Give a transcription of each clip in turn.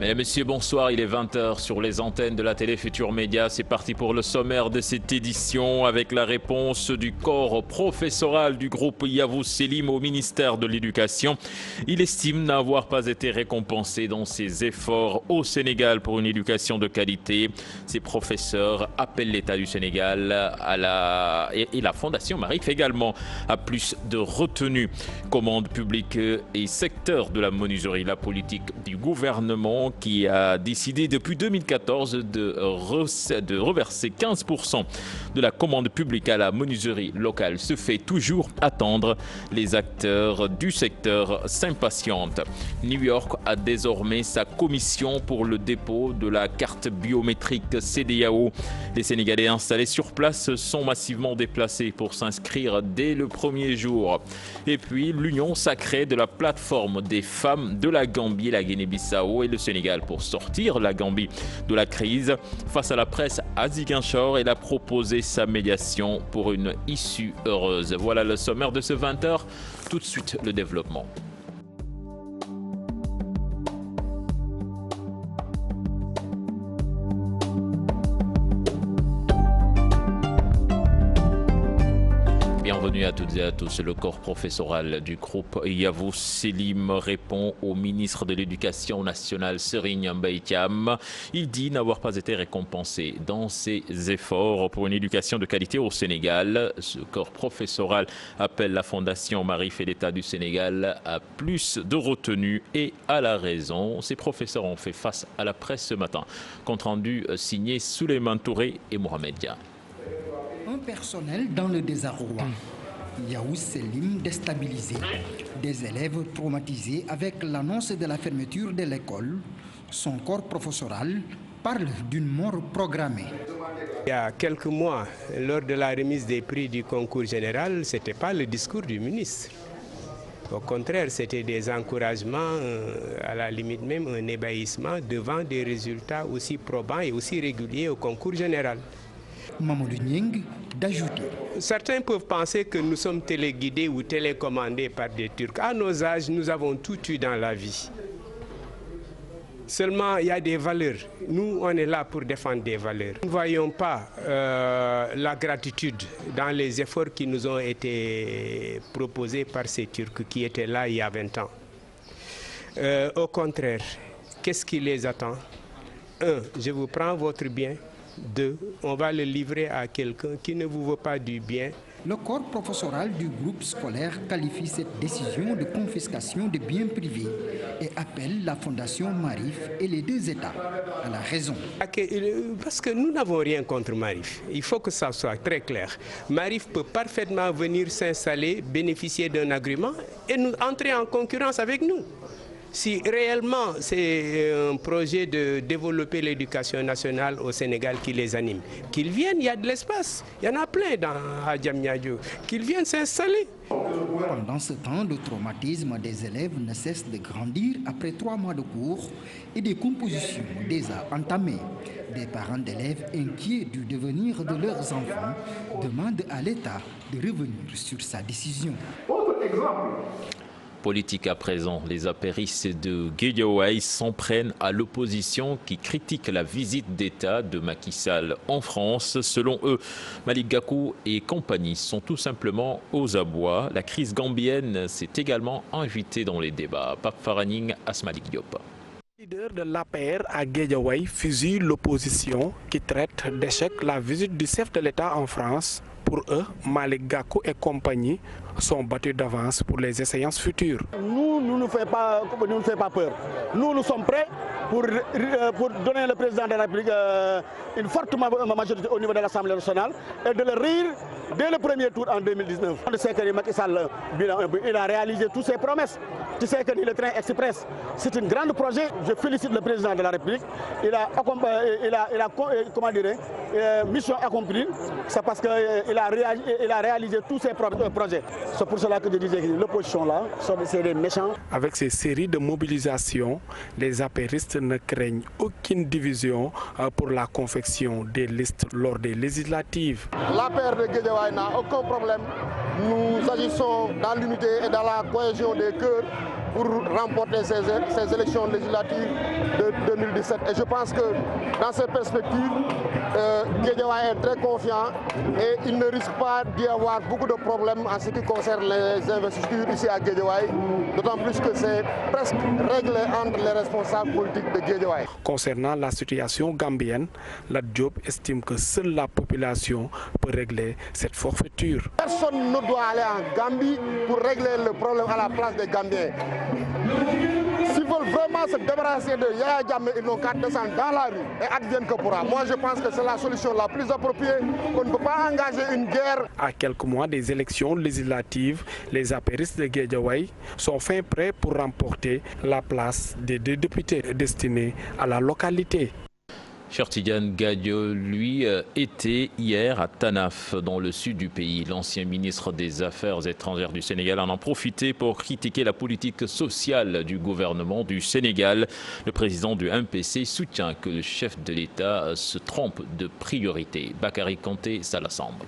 Mesdames, Messieurs, bonsoir. Il est 20h sur les antennes de la télé Futur Média. C'est parti pour le sommaire de cette édition avec la réponse du corps professoral du groupe Yavuz Selim au ministère de l'Éducation. Il estime n'avoir pas été récompensé dans ses efforts au Sénégal pour une éducation de qualité. Ses professeurs appellent l'État du Sénégal et la Fondation Marif également à plus de retenue. Commande publique et secteur de la menuiserie, la politique du gouvernement qui a décidé depuis 2014 de reverser 15% de la commande publique à la menuiserie locale se fait toujours attendre. Les acteurs du secteur s'impatientent. New York a désormais sa commission pour le dépôt de la carte biométrique CEDEAO. Les Sénégalais installés sur place sont massivement déplacés pour s'inscrire dès le premier jour. Et puis l'union sacrée de la plateforme des femmes de la Gambie, la Guinée-Bissau et le Sénégal pour sortir la Gambie de la crise. Face à la presse à Ziguinchor, elle a proposé sa médiation pour une issue heureuse. Voilà le sommaire de ce 20h. Tout de suite, le développement. Bienvenue à toutes et à tous. Le corps professoral du groupe Yavuz Selim répond au ministre de l'Éducation nationale Serigne Mbaye Thiam. Il dit n'avoir pas été récompensé dans ses efforts pour une éducation de qualité au Sénégal. Ce corps professoral appelle la Fondation Marif et l'État du Sénégal à plus de retenue et à la raison. Ces professeurs ont fait face à la presse ce matin. Compte rendu signé Souleymane Touré et Mohamed Dia. Un personnel dans le désarroi. Yavuz Selim déstabilisé. Des élèves traumatisés avec l'annonce de la fermeture de l'école. Son corps professoral parle d'une mort programmée. Il y a quelques mois, lors de la remise des prix du concours général, ce n'était pas le discours du ministre. Au contraire, c'était des encouragements, à la limite même un ébahissement devant des résultats aussi probants et aussi réguliers au concours général. Mamadou Nying d'ajouter. Certains peuvent penser que nous sommes téléguidés ou télécommandés par des Turcs. À nos âges, nous avons tout eu dans la vie. Seulement, il y a des valeurs. Nous, on est là pour défendre des valeurs. Nous ne voyons pas la gratitude dans les efforts qui nous ont été proposés par ces Turcs qui étaient là il y a 20 ans. Au contraire, qu'est-ce qui les attend? 1. Je vous prends votre bien. 2. On va le livrer à quelqu'un qui ne vous veut pas du bien. Le corps professoral du groupe scolaire qualifie cette décision de confiscation de biens privés et appelle la Fondation Marif et les deux États à la raison. Parce que nous n'avons rien contre Marif. Il faut que ça soit très clair. Marif peut parfaitement venir s'installer, bénéficier d'un agrément et nous entrer en concurrence avec nous. Si réellement c'est un projet de développer l'éducation nationale au Sénégal qui les anime, qu'ils viennent, il y a de l'espace, il y en a plein à Diamniadio, qu'ils viennent s'installer. Pendant ce temps, le traumatisme des élèves ne cesse de grandir après 3 mois de cours et des compositions déjà entamées. Des parents d'élèves inquiets du devenir de leurs enfants demandent à l'État de revenir sur sa décision. Autre exemple. Politique à présent, les apéristes de Guédiawaye s'en prennent à l'opposition qui critique la visite d'État de Macky Sall en France. Selon eux, Malick Gakou et compagnie sont tout simplement aux abois. La crise gambienne s'est également invitée dans les débats. Pape Faraning, Asmalik Diop. Le leader de l'APR à Guédiawaye fusille l'opposition qui traite d'échec la visite du chef de l'État en France. Pour eux, Malick Gakou et compagnie sont battus d'avance pour les échéances futures. Nous ne fait pas peur. Nous sommes prêts pour donner au président de la République une forte majorité au niveau de l'Assemblée nationale et de le rire dès le premier tour en 2019. On sait que Macky Sall il a réalisé toutes ses promesses. Tu sais que le train express, c'est un grand projet. Je félicite le président de la République. Il a mission accomplie. C'est parce qu'il a réalisé tous ses projets. C'est pour cela que je disais que l'opposition là, c'est des méchants. Avec ces séries de mobilisations, les apéristes ne craignent aucune division pour la confection des listes lors des législatives. L'APR de Guédiawaye n'a aucun problème nous agissons dans l'unité et dans la cohésion des cœurs pour remporter ces élections législatives de 2017. Et je pense que dans ces perspectives, Guédiawaye est très confiant et il ne risque pas d'y avoir beaucoup de problèmes en ce qui concerne les investitures ici à Guédiawaye, d'autant plus que c'est presque réglé entre les responsables politiques de Guédiawaye. Concernant la situation gambienne, Lat Diop estime que seule la population peut régler cette forfaiture. Personne ne doit aller en Gambie pour régler le problème à la place des Gambiens. S'ils veulent vraiment se débarrasser de Yaya Jammeh, ils n'ont qu'à descendre dans la rue et advienne que pourra. Moi, je pense que c'est la solution la plus appropriée. On ne peut pas engager une guerre. À quelques mois des élections législatives, les apéristes de Guédiawaye sont fin prêts pour remporter la place des 2 députés destinés à la localité. Cheikh Tidiane Gadio, lui, était hier à Tanaf, dans le sud du pays. L'ancien ministre des Affaires étrangères du Sénégal en a profité pour critiquer la politique sociale du gouvernement du Sénégal. Le président du MPC soutient que le chef de l'État se trompe de priorité. Bakary Kanté, ça l'assemble.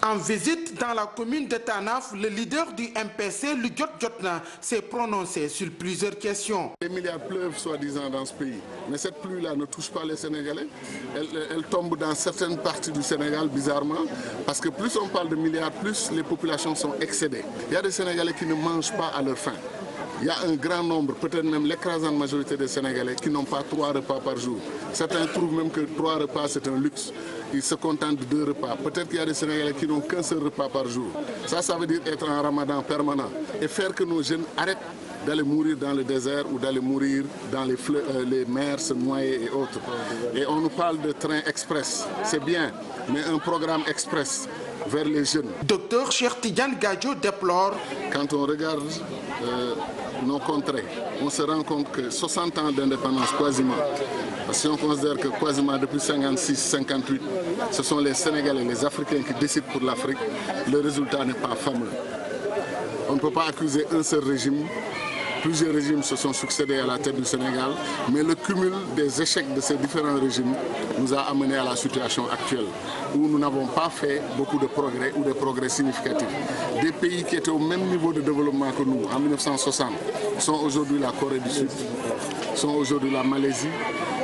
En visite dans la commune de Tanaf, le leader du MPC, Ludiot Jotna, s'est prononcé sur plusieurs questions. Les milliards pleuvent soi-disant dans ce pays, mais cette pluie-là ne touche pas les Sénégalais. Elle tombe dans certaines parties du Sénégal, bizarrement, parce que plus on parle de milliards, plus les populations sont excédées. Il y a des Sénégalais qui ne mangent pas à leur faim. Il y a un grand nombre, peut-être même l'écrasante majorité des Sénégalais qui n'ont pas 3 repas par jour. Certains trouvent même que 3 repas c'est un luxe. Ils se contentent de 2 repas. Peut-être qu'il y a des Sénégalais qui n'ont qu'un seul repas par jour. Ça veut dire être en ramadan permanent et faire que nos jeunes arrêtent d'aller mourir dans le désert ou d'aller mourir dans les mers, se noyer et autres. Et on nous parle de train express. C'est bien, mais un programme express vers les jeunes. Docteur Cheikh Tidiane Gadio déplore. Quand on regarde nos contrées, on se rend compte que 60 ans d'indépendance quasiment, si on considère que quasiment depuis 56-58, ce sont les Sénégalais, les Africains qui décident pour l'Afrique, le résultat n'est pas fameux. On ne peut pas accuser un seul régime. Plusieurs régimes se sont succédés à la tête du Sénégal, mais le cumul des échecs de ces différents régimes nous a amenés à la situation actuelle, où nous n'avons pas fait beaucoup de progrès ou des progrès significatifs. Des pays qui étaient au même niveau de développement que nous en 1960 sont aujourd'hui la Corée du Sud, sont aujourd'hui la Malaisie.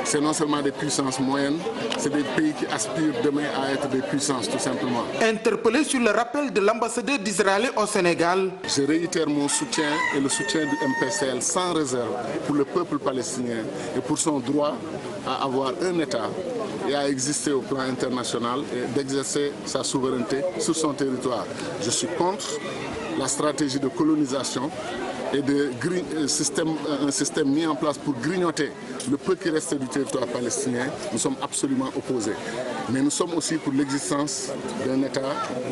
C'est non seulement des puissances moyennes, c'est des pays qui aspirent demain à être des puissances tout simplement. Interpellé sur le rappel de l'ambassadeur d'Israël au Sénégal, je réitère mon soutien et le soutien du MPCL sans réserve pour le peuple palestinien et pour son droit à avoir un État et à exister au plan international et d'exercer sa souveraineté sur son territoire. Je suis contre la stratégie de colonisation et un système mis en place pour grignoter le peu qui reste du territoire palestinien. Nous sommes absolument opposés. Mais nous sommes aussi pour l'existence d'un État,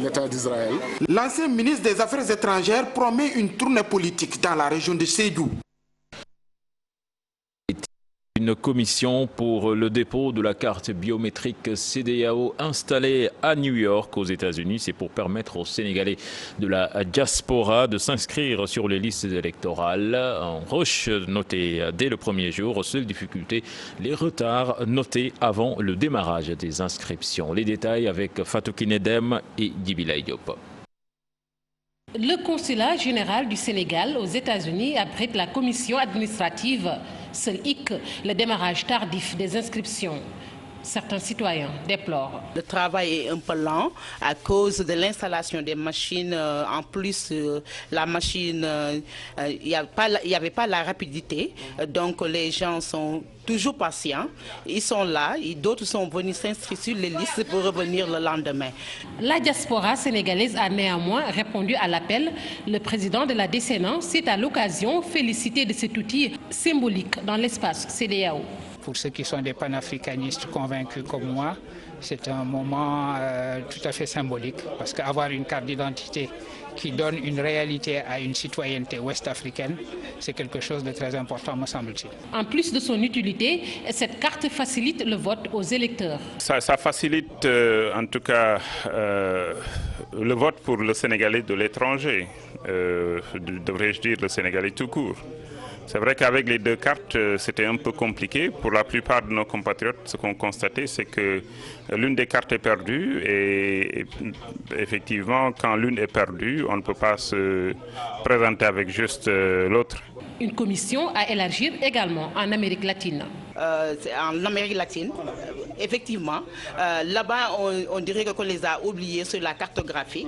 l'État d'Israël. L'ancien ministre des Affaires étrangères promet une tournée politique dans la région de Sédhiou. Une commission pour le dépôt de la carte biométrique CEDEAO installée à New York aux États-Unis. C'est pour permettre aux Sénégalais de la diaspora de s'inscrire sur les listes électorales. En rush noté dès le premier jour. Seule difficulté, les retards notés avant le démarrage des inscriptions. Les détails avec Fatou Kinedem et Djibilay Diop. Le consulat général du Sénégal aux États-Unis abrite la commission administrative. Seul hic, le démarrage tardif des inscriptions. Certains citoyens déplorent. Le travail est un peu lent à cause de l'installation des machines. En plus, la machine, il n'y avait pas la rapidité. Donc les gens sont toujours patients. Ils sont là. D'autres sont venus s'inscrire sur les listes pour revenir le lendemain. La diaspora sénégalaise a néanmoins répondu à l'appel. Le président de la DCNA s'est à l'occasion félicité de cet outil symbolique dans l'espace CEDEAO. Pour ceux qui sont des panafricanistes convaincus comme moi, c'est un moment tout à fait symbolique parce qu'avoir une carte d'identité qui donne une réalité à une citoyenneté ouest-africaine, c'est quelque chose de très important, me semble-t-il. En plus de son utilité, cette carte facilite le vote aux électeurs. Ça facilite en tout cas le vote pour le Sénégalais de l'étranger, devrais-je dire le Sénégalais tout court. C'est vrai qu'avec les 2 cartes, c'était un peu compliqué. Pour la plupart de nos compatriotes, ce qu'on constatait, c'est que l'une des cartes est perdue et effectivement, quand l'une est perdue, on ne peut pas se présenter avec juste l'autre. Une commission à élargir également en Amérique latine. En Amérique latine, effectivement, là-bas, on dirait qu'on les a oubliés sur la cartographie.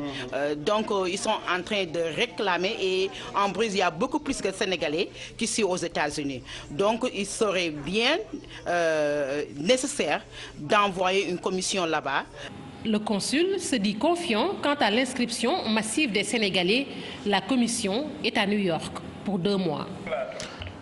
Donc, ils sont en train de réclamer. Et en Brésil, il y a beaucoup plus de Sénégalais qu'ici aux États-Unis. Donc, il serait bien nécessaire d'envoyer une commission là-bas. Le consul se dit confiant quant à l'inscription massive des Sénégalais. La commission est à New York pour 2 mois.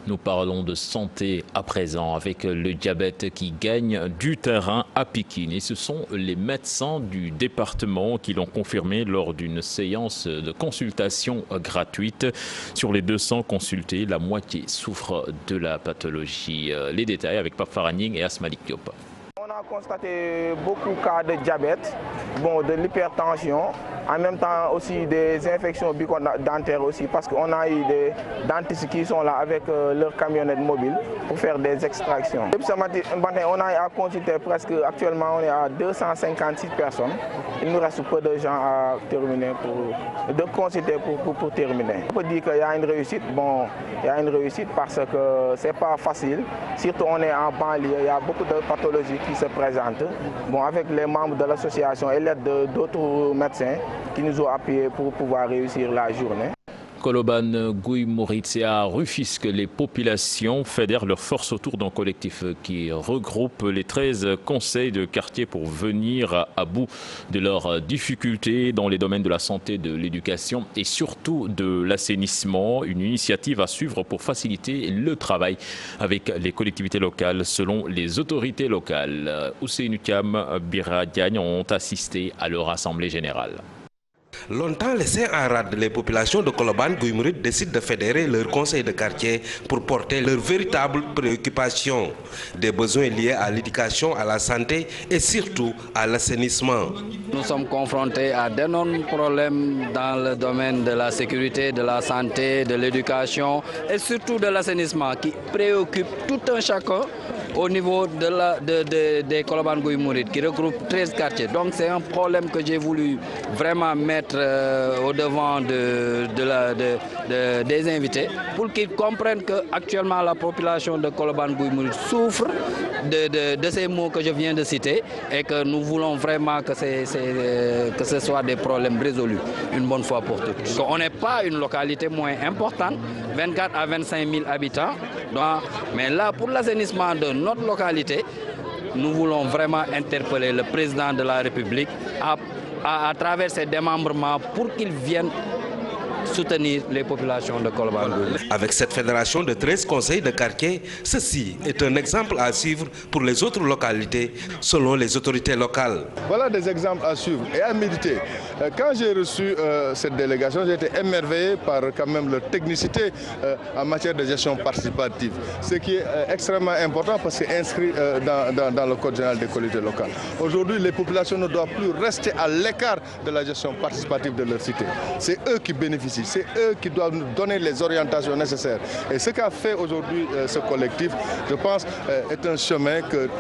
Nous parlons de santé à présent avec le diabète qui gagne du terrain à Pikine. Et ce sont les médecins du département qui l'ont confirmé lors d'une séance de consultation gratuite. Sur les 200 consultés, la moitié souffre de la pathologie. Les détails avec Pape Faragning et Asmalik Diop. On a constaté beaucoup de cas de diabète, de l'hypertension, en même temps aussi des infections bucco-dentaires aussi, parce qu'on a eu des dentistes qui sont là avec leur camionnette mobile pour faire des extractions. Depuis ce matin, on a consulté presque, actuellement on est à 256 personnes. Il nous reste peu de gens à terminer, de consulter pour terminer. On peut dire qu'il y a une réussite. Bon, il y a une réussite parce que c'est pas facile. Surtout on est en banlieue, il y a beaucoup de pathologies qui se présentent. Bon, avec les membres de l'association et l'aide d'autres médecins qui nous ont appuyés pour pouvoir réussir la journée. Colobane, Guy Moritz et à Rufisque, les populations fédèrent leurs forces autour d'un collectif qui regroupe les 13 conseils de quartier pour venir à bout de leurs difficultés dans les domaines de la santé, de l'éducation et surtout de l'assainissement. Une initiative à suivre pour faciliter le travail avec les collectivités locales selon les autorités locales. Ousseynou Thiam, Bira Diagne ont assisté à leur assemblée générale. Longtemps laissés en rade, les populations de Colobane, Guy Moritz décident de fédérer leurs conseils de quartier pour porter leurs véritables préoccupations, des besoins liés à l'éducation, à la santé et surtout à l'assainissement. Nous sommes confrontés à d'énormes problèmes dans le domaine de la sécurité, de la santé, de l'éducation et surtout de l'assainissement qui préoccupe tout un chacun au niveau des Colobane Guy Moritz qui regroupe 13 quartiers. Donc c'est un problème que j'ai voulu vraiment mettre au devant des invités pour qu'ils comprennent qu'actuellement la population de Colobane Guy Moritz souffre de ces mots que je viens de citer et que nous voulons vraiment que ce soit des problèmes résolus une bonne fois pour toutes. On n'est pas une localité moins importante, 24 à 25 000 habitants, mais là pour l'assainissement de notre localité, nous voulons vraiment interpeller le président de la République à travers ces démembrements pour qu'ils viennent soutenir les populations de Colobane. Avec cette fédération de 13 conseils de quartier, ceci est un exemple à suivre pour les autres localités selon les autorités locales. Voilà des exemples à suivre et à méditer. Quand j'ai reçu cette délégation, j'ai été émerveillé par quand même leur technicité en matière de gestion participative. Ce qui est extrêmement important parce que c'est inscrit dans le Code général des collectivités locales. Aujourd'hui, les populations ne doivent plus rester à l'écart de la gestion participative de leur cité. C'est eux qui bénéficient. C'est eux qui doivent nous donner les orientations nécessaires. Et ce qu'a fait aujourd'hui ce collectif, je pense, est un chemin que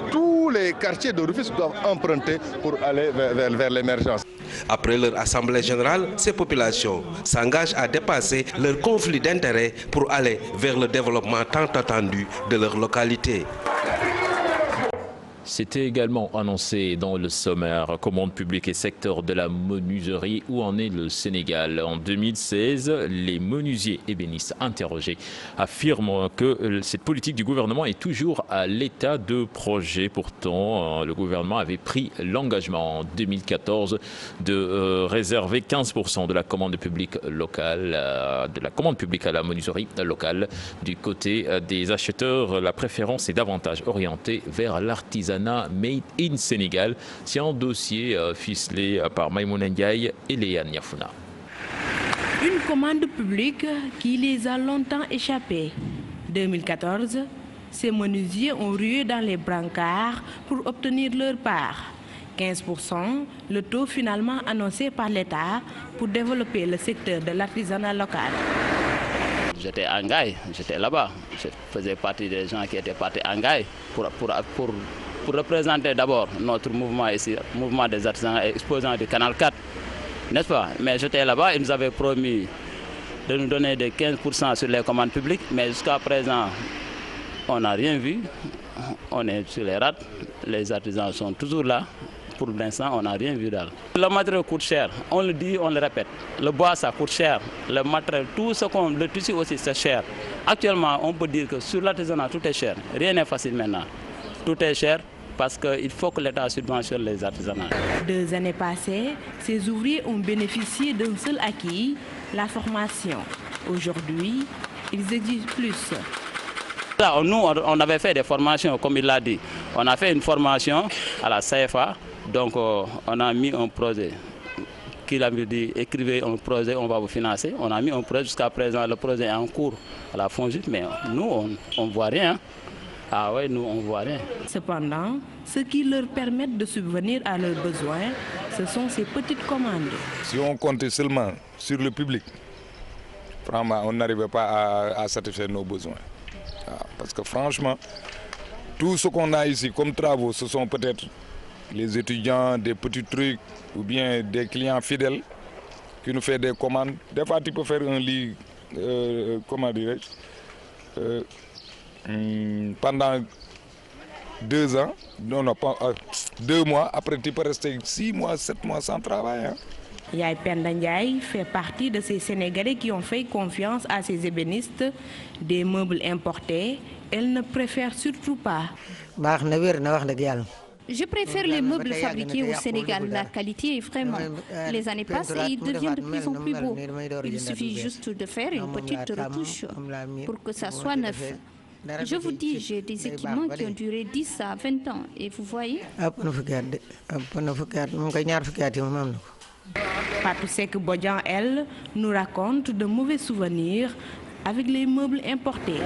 tous les quartiers de Rufisque doivent emprunter pour aller vers l'émergence. Après leur assemblée générale, ces populations s'engagent à dépasser leurs conflits d'intérêts pour aller vers le développement tant attendu de leur localité. C'était également annoncé dans le sommaire commande publique et secteur de la menuiserie. Où en est le Sénégal? En 2016, les menuisiers ébénistes interrogés affirment que cette politique du gouvernement est toujours à l'état de projet. Pourtant, le gouvernement avait pris l'engagement en 2014 de réserver 15% de la commande publique locale, de la commande publique à la menuiserie locale. Du côté des acheteurs, la préférence est davantage orientée vers l'artisanat Made in Sénégal. C'est un dossier ficelé par Maïmouna Ndiaye et Léa Niafouna. Une commande publique qui les a longtemps échappé. 2014, ces menuisiers ont rué dans les brancards pour obtenir leur part. 15%, le taux finalement annoncé par l'État pour développer le secteur de l'artisanat local. j'étais à Ngaï, j'étais là-bas. Je faisais partie des gens qui étaient partis à Ngaï pour représenter d'abord notre mouvement ici, mouvement des artisans et exposants du Canal 4, n'est-ce pas? Mais j'étais là-bas, ils nous avaient promis de nous donner des 15% sur les commandes publiques, mais jusqu'à présent, on n'a rien vu. On est sur les rates, les artisans sont toujours là. Pour l'instant, on n'a rien vu d'elle. Le matériel coûte cher, on le dit, on le répète. Le bois, ça coûte cher. Le matériel, tout ce qu'on... Le tissu aussi, c'est cher. Actuellement, on peut dire que sur l'artisanat, tout est cher. Rien n'est facile maintenant. Tout est cher parce qu'il faut que l'État subventionne les artisanats. 2 années passées, ces ouvriers ont bénéficié d'un seul acquis, la formation. Aujourd'hui, ils exigent plus. Là, nous, on avait fait des formations, comme il l'a dit. On a fait une formation à la CFA. Donc, on a mis un projet. Qu'il avait dit, écrivez un projet, on va vous financer. On a mis un projet jusqu'à présent, le projet est en cours à la FONGIP, mais nous, on ne voit rien. Ah oui, nous, on ne voit rien. Cependant, ce qui leur permet de subvenir à leurs besoins, ce sont ces petites commandes. Si on comptait seulement sur le public, franchement, on n'arrivait pas à satisfaire nos besoins. Parce que franchement, tout ce qu'on a ici comme travaux, ce sont peut-être les étudiants, des petits trucs, ou bien des clients fidèles qui nous font des commandes. Des fois, tu peux faire un lit, comment dirais-je, pendant 2 ans, non, pas 2 mois, après tu peux rester 6 mois, 7 mois sans travail. Hein. Yaye Penda Ndiaye fait partie de ces Sénégalais qui ont fait confiance à ces ébénistes. Des meubles importés, elle ne préfère surtout pas. Je préfère les meubles fabriqués au Sénégal. La qualité est vraiment... Les années passent et ils deviennent de plus en plus beaux. Il suffit juste de faire une petite retouche pour que ça soit neuf. Je vous dis, j'ai des équipements qui ont duré 10 à 20 ans. Et vous voyez... Fatou Seck Bodian, elle, nous raconte de mauvais souvenirs avec les meubles importés.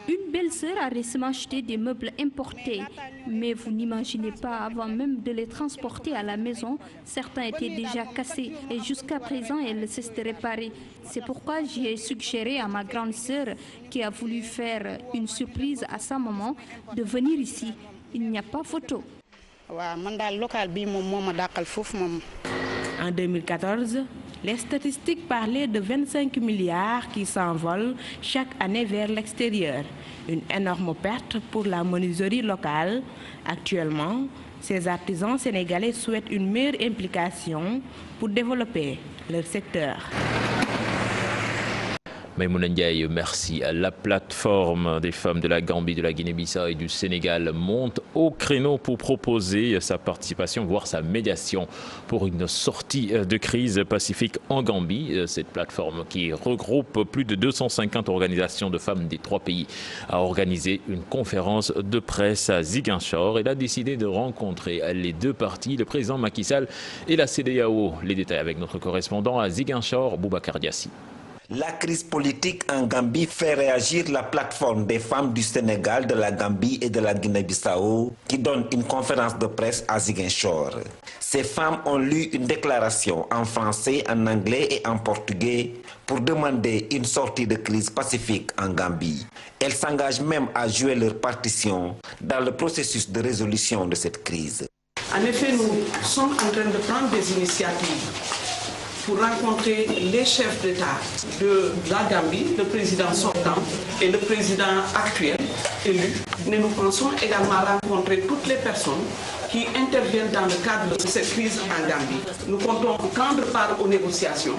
Une belle-sœur a récemment acheté des meubles importés, mais vous n'imaginez pas, avant même de les transporter à la maison, certains étaient déjà cassés et jusqu'à présent elle cesse de réparer. C'est pourquoi j'ai suggéré à ma grande sœur, qui a voulu faire une surprise à sa maman, de venir ici. Il n'y a pas photo. En 2014, les statistiques parlaient de 25 milliards qui s'envolent chaque année vers l'extérieur. Une énorme perte pour la menuiserie locale. Actuellement, ces artisans sénégalais souhaitent une meilleure implication pour développer leur secteur. Maïmouna Ndiaye, merci. La plateforme des femmes de la Gambie, de la Guinée-Bissau et du Sénégal monte au créneau pour proposer sa participation, voire sa médiation pour une sortie de crise pacifique en Gambie. Cette plateforme qui regroupe plus de 250 organisations de femmes des 3 pays a organisé une conférence de presse à Ziguinchor. Elle a décidé de rencontrer les 2 parties, le président Macky Sall et la CEDEAO. Les détails avec notre correspondant à Ziguinchor, Boubacar Diassi. La crise politique en Gambie fait réagir la plateforme des femmes du Sénégal, de la Gambie et de la Guinée-Bissau qui donne une conférence de presse à Ziguinchor. Ces femmes ont lu une déclaration en français, en anglais et en portugais pour demander une sortie de crise pacifique en Gambie. Elles s'engagent même à jouer leur partition dans le processus de résolution de cette crise. En effet, nous sommes en train de prendre des initiatives pour rencontrer les chefs d'État de la Gambie, le président sortant et le président actuel élu. Mais nous pensons également rencontrer toutes les personnes qui interviennent dans le cadre de cette crise en Gambie. Nous comptons prendre part aux négociations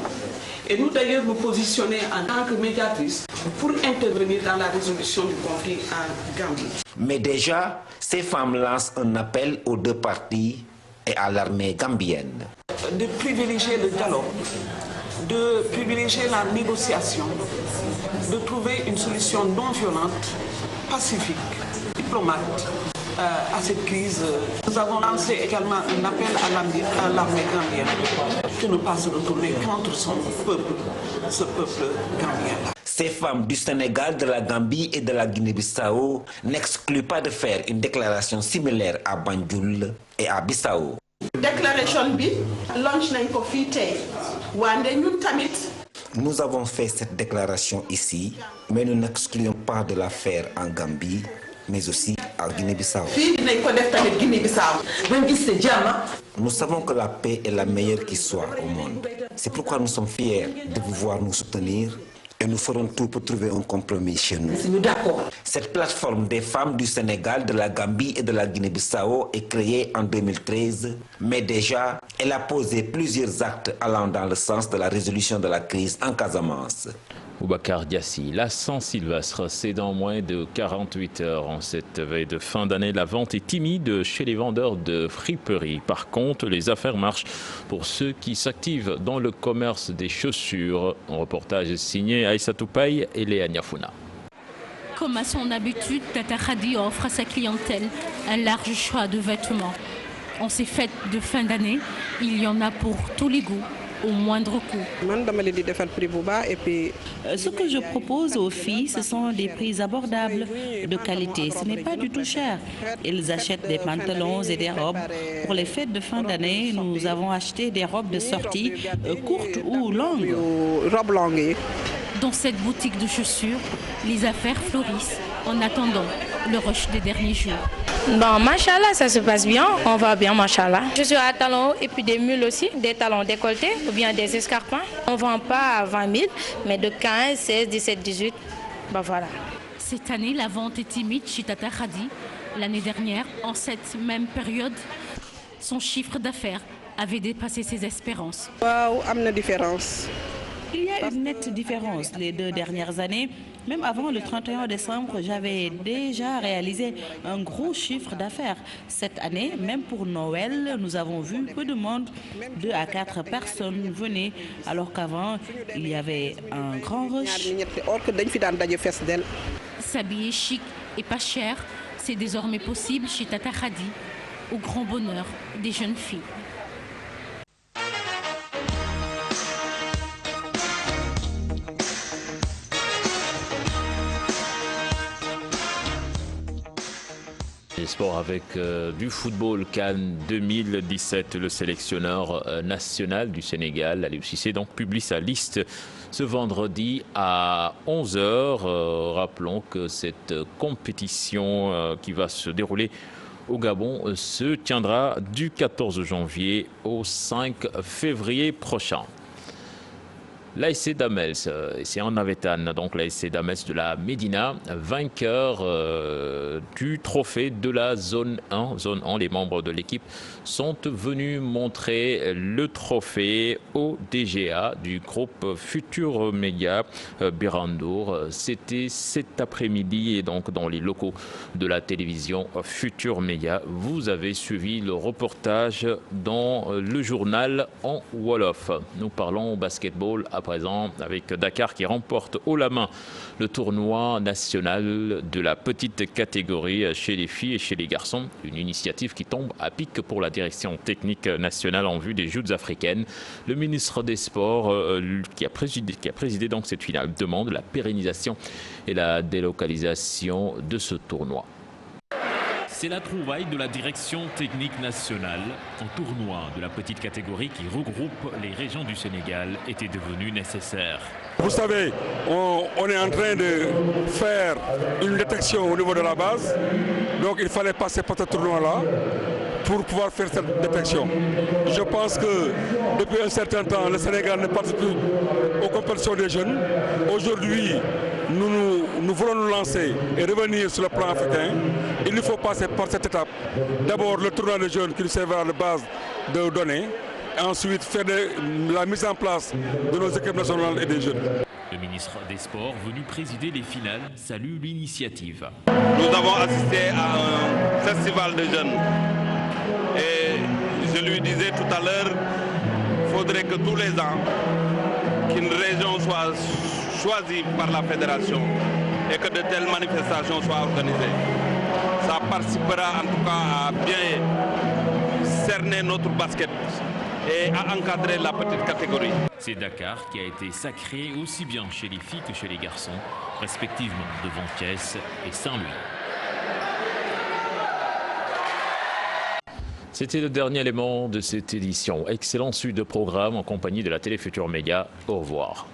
et nous d'ailleurs nous positionner en tant que médiatrice pour intervenir dans la résolution du conflit en Gambie. Mais déjà, ces femmes lancent un appel aux 2 parties et à l'armée gambienne. De privilégier le dialogue, de privilégier la négociation, de trouver une solution non violente, pacifique, diplomate à cette crise. Nous avons lancé également un appel à l'armée gambienne de ne pas se retourner contre son peuple, ce peuple gambien. Ces femmes du Sénégal, de la Gambie et de la Guinée-Bissau n'excluent pas de faire une déclaration similaire à Banjul et à Bissau. Déclaration B, launch nañ ko fii tey Nous avons fait cette déclaration ici, mais nous n'excluons pas de la faire en Gambie, mais aussi en Guinée-Bissau. Nous savons que la paix est la meilleure qui soit au monde. C'est pourquoi nous sommes fiers de pouvoir nous soutenir et nous ferons tout pour trouver un compromis chez nous. Cette plateforme des femmes du Sénégal, de la Gambie et de la Guinée-Bissau est créée en 2013, mais déjà, elle a posé plusieurs actes allant dans le sens de la résolution de la crise en Casamance. Boubacar Diassi, la Saint-Sylvestre, c'est dans moins de 48 heures. En cette veille de fin d'année, la vente est timide chez les vendeurs de friperies. Par contre, les affaires marchent pour ceux qui s'activent dans le commerce des chaussures. Un reportage signé Aïssatou Paye et Léa Niafouna. Comme à son habitude, Tata Khadi offre à sa clientèle un large choix de vêtements. En ces fêtes de fin d'année, il y en a pour tous les goûts, au moindre coût. Ce que je propose aux filles, ce sont des prix abordables, de qualité. Ce n'est pas du tout cher. Ils achètent des pantalons et des robes. Pour les fêtes de fin d'année, nous avons acheté des robes de sortie courtes ou longues. Dans cette boutique de chaussures, les affaires fleurissent en attendant le rush des derniers jours. Bon, machallah, ça se passe bien, on va bien, machallah. Je suis à talons et puis des mules aussi, des talons décolletés ou bien des escarpins. On ne vend pas à 20 000, mais de 15, 16, 17, 18, ben voilà. Cette année, la vente est timide chez Tata Khadi. L'année dernière, en cette même période, son chiffre d'affaires avait dépassé ses espérances. Wow, il y a une différence. Il y a une nette différence les 2 dernières années. Même avant le 31 décembre, j'avais déjà réalisé un gros chiffre d'affaires. Cette année, même pour Noël, nous avons vu peu de monde, 2 à 4 personnes venaient, alors qu'avant, il y avait un grand rush. S'habiller chic et pas cher, c'est désormais possible chez Tata Khadi, au grand bonheur des jeunes filles. Sport avec du football Cannes 2017. Le sélectionneur national du Sénégal, Aliou Cissé, donc publie sa liste ce vendredi à 11 h. Rappelons que cette compétition qui va se dérouler au Gabon se tiendra du 14 janvier au 5 février prochain. L'ASC Damels, c'est en Navétane, donc l'ASC Damels de la Médina, vainqueur du trophée de la zone 1. Zone 1, les membres de l'équipe sont venus montrer le trophée au DGA du groupe Futur Média Birandour. C'était cet après-midi et donc dans les locaux de la télévision Futur Média. Vous avez suivi le reportage dans le journal en Wolof. Nous parlons basketball à présent avec Dakar qui remporte haut la main le tournoi national de la petite catégorie chez les filles et chez les garçons. Une initiative qui tombe à pic pour la direction technique nationale en vue des Jeux africaines. Le ministre des Sports qui a présidé donc cette finale demande la pérennisation et la délocalisation de ce tournoi. C'est la trouvaille de la direction technique nationale. Un tournoi de la petite catégorie qui regroupe les régions du Sénégal était devenu nécessaire. Vous savez, on est en train de faire une détection au niveau de la base. Donc il fallait passer par ce tournoi-là pour pouvoir faire cette détection. Je pense que depuis un certain temps, le Sénégal ne participe plus aux compétitions des jeunes. Aujourd'hui, nous voulons nous lancer et revenir sur le plan africain. Il nous faut passer par cette étape. D'abord, le tournoi des jeunes qui nous servira de base de données. Et ensuite, faire la mise en place de nos équipes nationales et des jeunes. Le ministre des Sports, venu présider les finales, salue l'initiative. Nous avons assisté à un festival de jeunes. Et je lui disais tout à l'heure, il faudrait que tous les ans, qu'une région soit choisie par la fédération et que de telles manifestations soient organisées. Ça participera en tout cas à bien cerner notre basket et à encadrer la petite catégorie. C'est Dakar qui a été sacré aussi bien chez les filles que chez les garçons, respectivement devant Thiès et Saint-Louis. C'était le dernier élément de cette édition. Excellente suite de programme en compagnie de la Télé Futurs Médias. Au revoir.